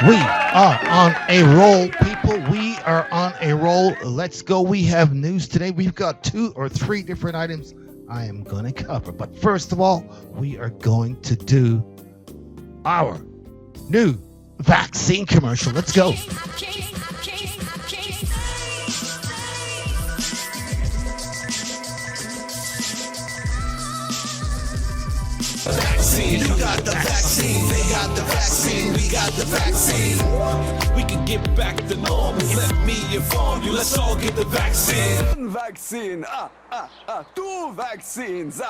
We are on a roll, people. We are on a roll. Let's go. We have news today. We've got 2 or 3 different items I am going to cover. But first of all, we are going to do our new vaccine commercial. Let's go. Vaccine, you got the vaccine, they got the vaccine, we got the vaccine. We can get back to normal, let me inform you, let's all get the vaccine. Vaccine, two vaccines,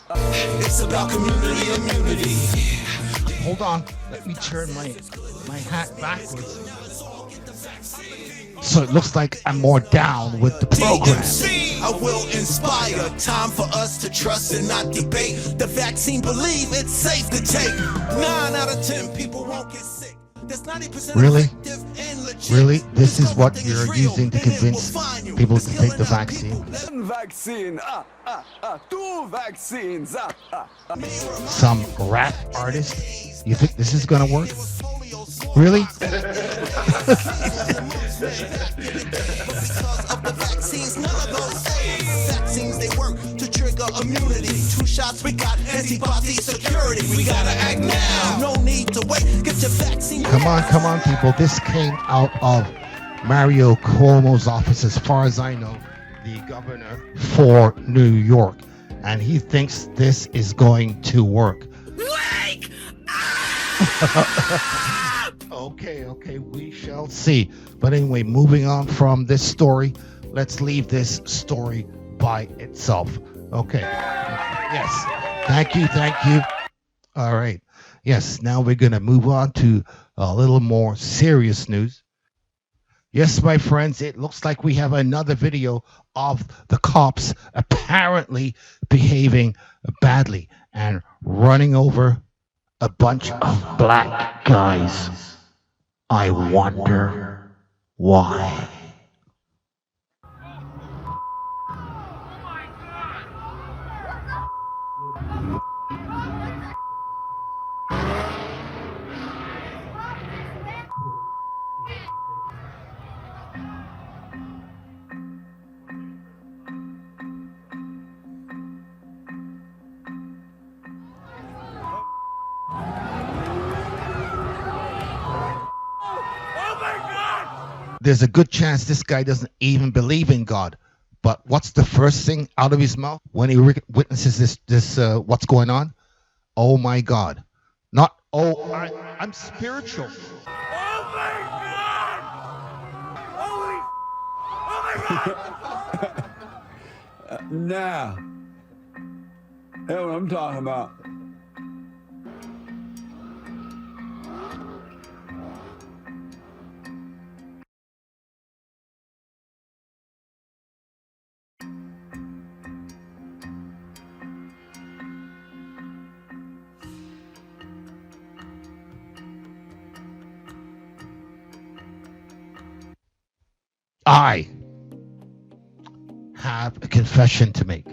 It's about community immunity. Hold on. Let me turn my hat backwards, so it looks like I'm more down with the program. DMC, I will inspire. Time for us to trust and not debate. The vaccine, believe it's safe to take. 9 out of 10 people won't get sick. That's 90% Really? effective and legit. Really? This is what Something you're real, using to and it will convince find you. people It's to take the killing our vaccine? people. vaccine, two vaccines, Some rap artist? You think this is going to work? Really? Vaccines, they work to trigger immunity. 2 shots, we got antibody security. We gotta act now. No need to wait. Get your vaccine. Come on, people. This came out of Mario Cuomo's office, as far as I know, the governor for New York. And he thinks this is going to work. Wake Okay, we shall see. But anyway, moving on from this story, let's leave this story by itself. Okay. Yes. Thank you. All right. Yes, now we're going to move on to a little more serious news. Yes, my friends, it looks like we have another video of the cops apparently behaving badly and running over a bunch of black guys. I wonder why. There's a good chance this guy doesn't even believe in God. But what's the first thing out of his mouth when he witnesses this what's going on? Oh my God. Not, I'm spiritual. Oh my God! Now, that's what I'm talking about. I have a confession to make.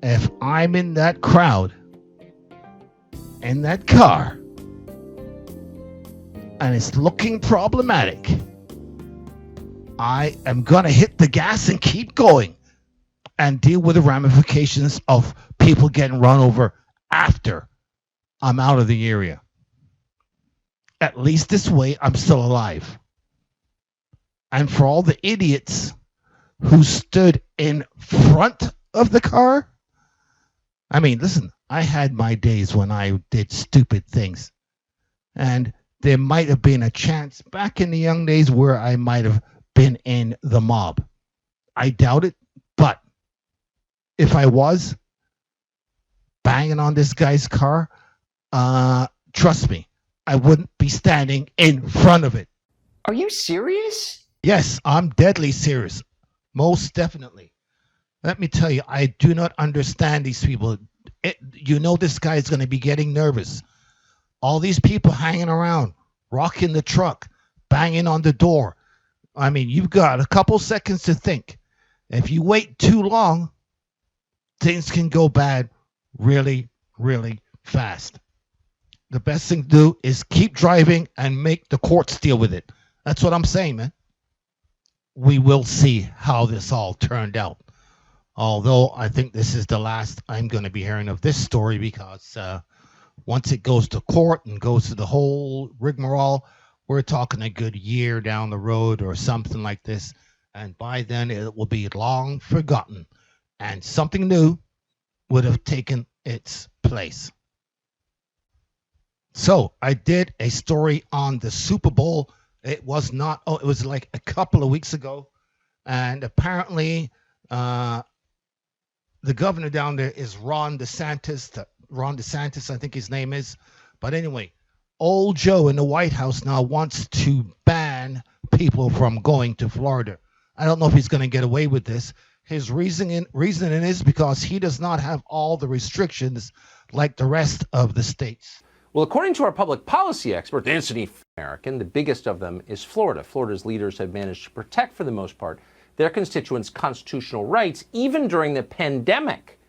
If I'm in that crowd, in that car, and it's looking problematic, I am going to hit the gas and keep going and deal with the ramifications of people getting run over after I'm out of the area. At least this way, I'm still alive. And for all the idiots who stood in front of the car, I mean, listen, I had my days when I did stupid things. And there might have been a chance back in the young days where I might have been in the mob. I doubt it, but if I was banging on this guy's car, trust me, I wouldn't be standing in front of it. Are you serious? Yes, I'm deadly serious. Most definitely. Let me tell you, I do not understand these people. This guy is going to be getting nervous. All these people hanging around, rocking the truck, banging on the door. I mean, you've got a couple seconds to think. If you wait too long, things can go bad really, really fast. the best thing to do is keep driving and make the courts deal with it. That's what I'm saying, man. We will see how this all turned out. Although I think this is the last I'm going to be hearing of this story, because once it goes to court and goes to the whole rigmarole, we're talking a good year down the road or something like this. And by then it will be long forgotten and something new would have taken its place. So I did a story on the Super Bowl. It was like a couple of weeks ago. And apparently the governor down there is Ron DeSantis. Ron DeSantis, I think his name is. But anyway, old Joe in the White House now wants to ban people from going to Florida. I don't know if he's going to get away with this. His reasoning is because he does not have all the restrictions like the rest of the states. Well, according to our public policy expert, Anthony American, the biggest of them is Florida. Florida's leaders have managed to protect, for the most part, their constituents' constitutional rights, even during the pandemic,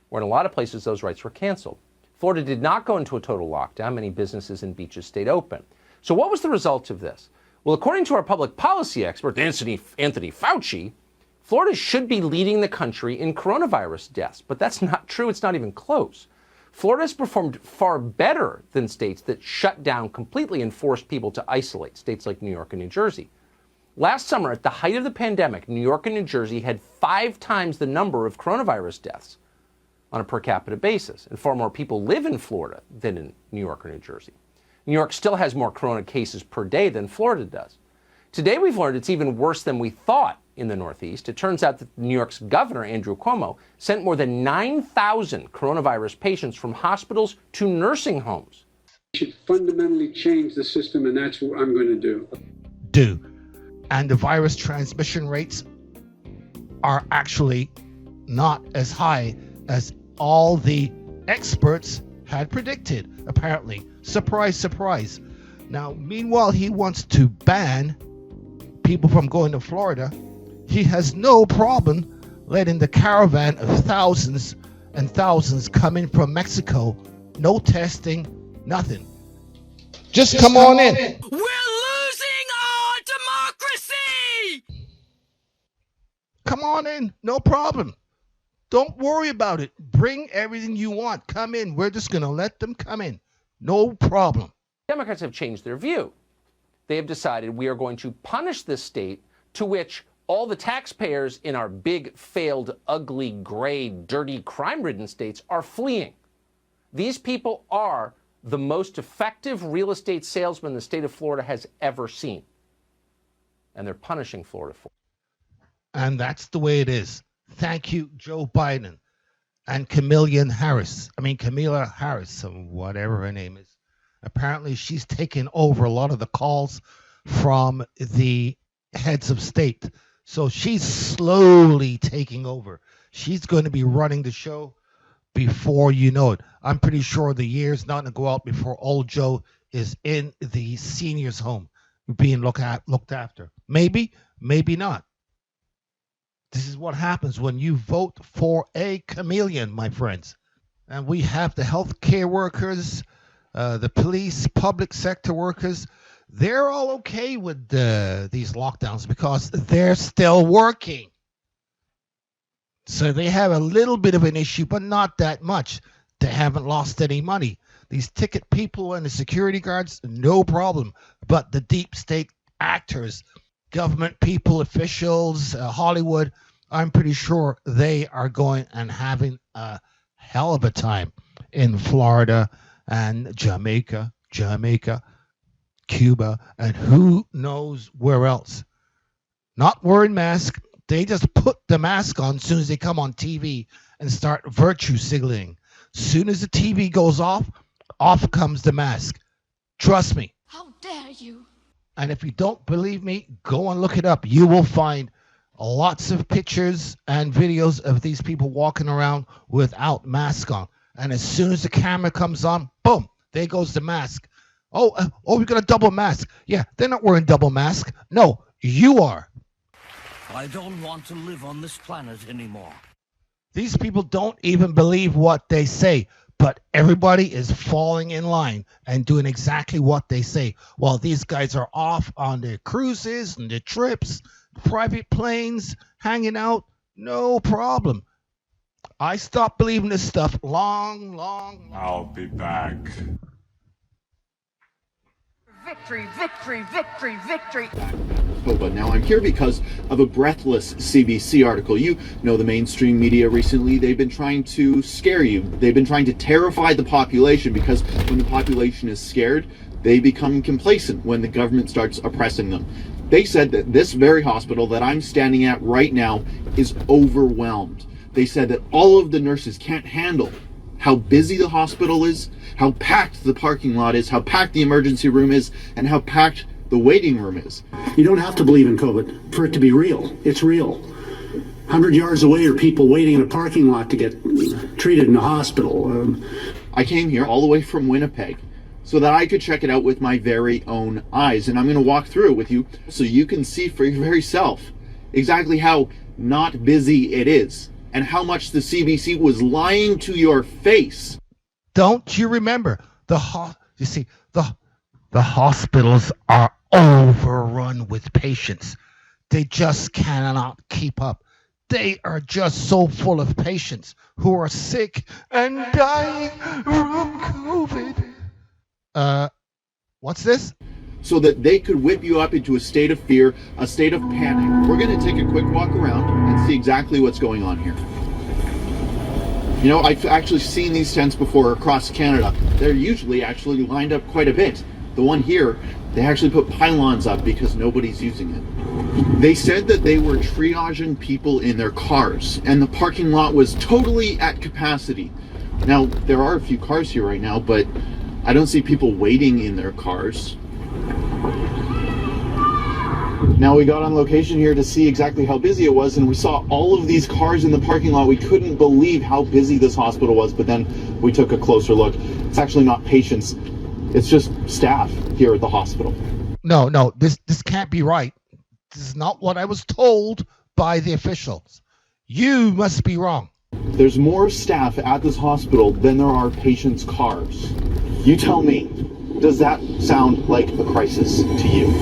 where in a lot of places those rights were canceled. Florida did not go into a total lockdown. Many businesses and beaches stayed open. So what was the result of this? Well, according to our public policy expert, Anthony Fauci, Florida should be leading the country in coronavirus deaths, but that's not true. It's not even close. Florida has performed far better than states that shut down completely and forced people to isolate, states like New York and New Jersey. Last summer, at the height of the pandemic, New York and New Jersey had 5 times the number of coronavirus deaths on a per capita basis, and far more people live in Florida than in New York or New Jersey. New York still has more corona cases per day than Florida does. Today, we've learned it's even worse than we thought in the Northeast. It turns out that New York's governor, Andrew Cuomo, sent more than 9,000 coronavirus patients from hospitals to nursing homes. We should fundamentally change the system, and that's what I'm going to do. And the virus transmission rates are actually not as high as all the experts had predicted, apparently. Surprise, surprise. Now, meanwhile, he wants to ban people from going to Florida. He has no problem letting the caravan of thousands and thousands come in from Mexico. No testing, nothing. Just come on in. We're losing our democracy! Come on in, no problem. Don't worry about it. Bring everything you want. Come in. We're just going to let them come in. No problem. Democrats have changed their view. They have decided we are going to punish this state to which all the taxpayers in our big, failed, ugly, gray, dirty, crime-ridden states are fleeing. These people are the most effective real estate salesmen the state of Florida has ever seen. And they're punishing Florida for it. And that's the way it is. Thank you, Joe Biden and Kamala Harris, whatever her name is. Apparently, she's taken over a lot of the calls from the heads of state. So she's slowly taking over. She's going to be running the show before you know it. I'm pretty sure the year's not going to go out before old Joe is in the seniors' home being looked after. Maybe, maybe not. This is what happens when you vote for a chameleon, my friends. And we have the healthcare workers, the police, public sector workers. They're all okay with these lockdowns because they're still working. So they have a little bit of an issue, but not that much. They haven't lost any money. These ticket people and the security guards, no problem. But the deep state actors, government people, officials, Hollywood, I'm pretty sure they are going and having a hell of a time in Florida and Jamaica, Cuba, and who knows where else. Not wearing masks. They just put the mask on as soon as they come on TV and start virtue signaling. As soon as the TV goes off comes the mask. Trust me. How dare you? And if you don't believe me, go and look it up. You will find lots of pictures and videos of these people walking around without mask on. And as soon as the camera comes on, boom, there goes the mask. Oh, we got a double mask. Yeah, they're not wearing double mask. No, you are. I don't want to live on this planet anymore. These people don't even believe what they say. but everybody is falling in line and doing exactly what they say. While these guys are off on their cruises and their trips, private planes, hanging out, no problem. I stopped believing this stuff long. I'll be back. Victory, victory, victory, victory. But now I'm here because of a breathless CBC article. You know the mainstream media recently, they've been trying to scare you. They've been trying to terrify the population because when the population is scared, they become complacent when the government starts oppressing them. They said that this very hospital that I'm standing at right now is overwhelmed. They said that all of the nurses can't handle how busy the hospital is, how packed the parking lot is, how packed the emergency room is, and how packed the waiting room is. You don't have to believe in COVID for it to be real. It's real. 100 yards away are people waiting in a parking lot to get treated in a hospital. I came here all the way from Winnipeg so that I could check it out with my very own eyes. And I'm going to walk through it with you so you can see for your very self exactly how not busy it is and how much the CBC was lying to your face. Don't you remember the hospitals are overrun with patients. They just cannot keep up. They are just so full of patients who are sick and dying from COVID. What's this? So that they could whip you up into a state of fear, a state of panic. We're going to take a quick walk around and see exactly what's going on here. You know, I've actually seen these tents before across Canada. They're usually actually lined up quite a bit. The one here, they actually put pylons up because nobody's using it. They said that they were triaging people in their cars and the parking lot was totally at capacity. Now, there are a few cars here right now, but I don't see people waiting in their cars. Now we got on location here to see exactly how busy it was, and we saw all of these cars in the parking lot. We couldn't believe how busy this hospital was, but then we took a closer look. It's actually not patients, it's just staff here at the hospital. No, this can't be right. This is not what I was told by the officials. You must be wrong. There's more staff at this hospital than there are patients' cars. You tell me, does that sound like a crisis to you?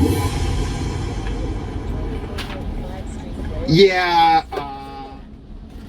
Yeah,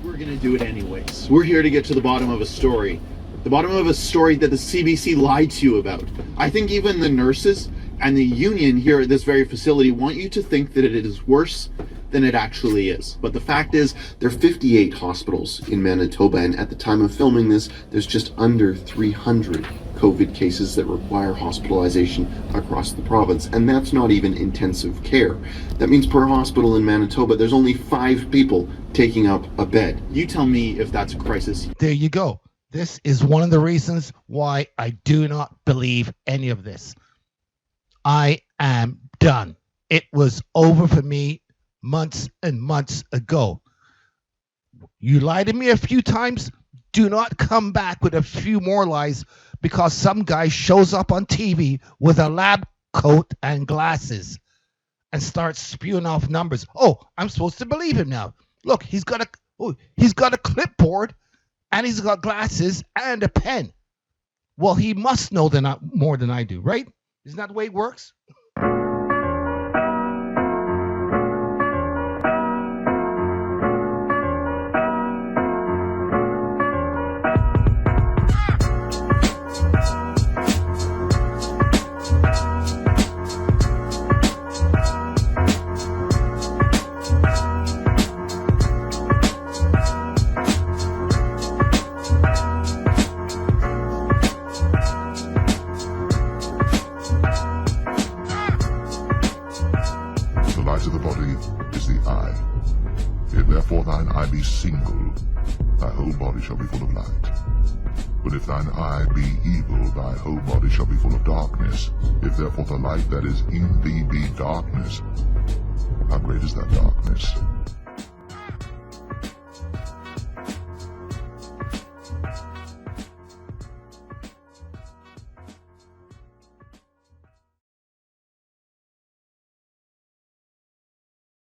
we're gonna do it anyways. We're here to get to the bottom of a story. The bottom of a story that the CBC lied to you about. I think even the nurses and the union here at this very facility want you to think that it is worse than it actually is. But the fact is, there are 58 hospitals in Manitoba, and at the time of filming this, there's just under 300 COVID cases that require hospitalization across the province, and that's not even intensive care. That means per hospital in Manitoba, there's only 5 people taking up a bed. You tell me if that's a crisis. There you go. This is one of the reasons why I do not believe any of this. I am done. It was over for me months and months ago. You lied to me a few times. Do not come back with a few more lies because some guy shows up on TV with a lab coat and glasses and starts spewing off numbers. Oh, I'm supposed to believe him now. Look, he's got a clipboard and he's got glasses and a pen. Well, he must know more than I do, right? Isn't that the way it works? To the body is the eye. If therefore thine eye be single, thy whole body shall be full of light. But if thine eye be evil, thy whole body shall be full of darkness. If therefore the light that is in thee be darkness, how great is that darkness?